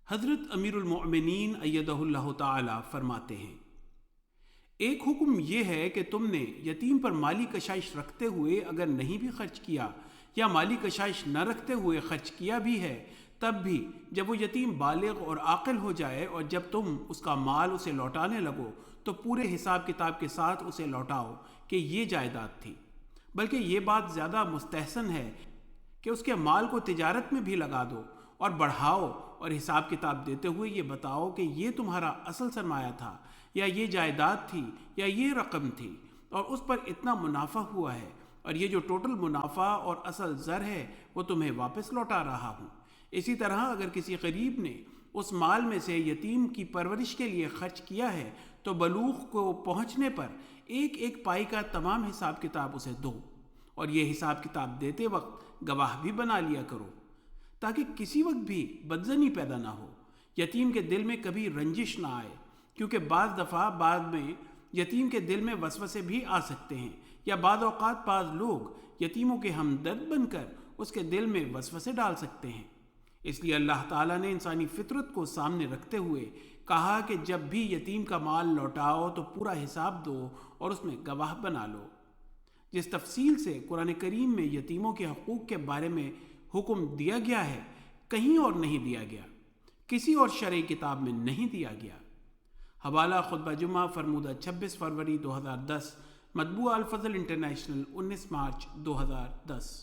حضرت امیر المؤمنین ایدہ اللہ تعالی فرماتے ہیں، ایک حکم یہ ہے کہ تم نے یتیم پر مالی کشائش رکھتے ہوئے اگر نہیں بھی خرچ کیا یا مالی کشائش نہ رکھتے ہوئے خرچ کیا بھی ہے، تب بھی جب وہ یتیم بالغ اور عاقل ہو جائے اور جب تم اس کا مال اسے لوٹانے لگو تو پورے حساب کتاب کے ساتھ اسے لوٹاؤ کہ یہ جائیداد تھی۔ بلکہ یہ بات زیادہ مستحسن ہے کہ اس کے مال کو تجارت میں بھی لگا دو اور بڑھاؤ، اور حساب کتاب دیتے ہوئے یہ بتاؤ کہ یہ تمہارا اصل سرمایہ تھا یا یہ جائیداد تھی یا یہ رقم تھی اور اس پر اتنا منافع ہوا ہے، اور یہ جو ٹوٹل منافع اور اصل زر ہے وہ تمہیں واپس لوٹا رہا ہوں۔ اسی طرح اگر کسی غریب نے اس مال میں سے یتیم کی پرورش کے لیے خرچ کیا ہے تو بلوغ کو پہنچنے پر ایک ایک پائی کا تمام حساب کتاب اسے دو، اور یہ حساب کتاب دیتے وقت گواہ بھی بنا لیا کرو تاکہ کسی وقت بھی بدظنی پیدا نہ ہو، یتیم کے دل میں کبھی رنجش نہ آئے، کیونکہ بعض دفعہ بعد میں یتیم کے دل میں وسوسے بھی آ سکتے ہیں، یا بعض اوقات بعض لوگ یتیموں کے ہمدرد بن کر اس کے دل میں وسوسے ڈال سکتے ہیں۔ اس لیے اللہ تعالیٰ نے انسانی فطرت کو سامنے رکھتے ہوئے کہا کہ جب بھی یتیم کا مال لوٹاؤ تو پورا حساب دو اور اس میں گواہ بنا لو۔ جس تفصیل سے قرآن کریم میں یتیموں کے حقوق کے بارے میں حکم دیا گیا ہے کہیں اور نہیں دیا گیا، کسی اور شرعی کتاب میں نہیں دیا گیا۔ حوالہ خطبہ جمعہ فرمودہ 26 فروری 2010، مطبوعہ الفضل انٹرنیشنل 19 مارچ 2010۔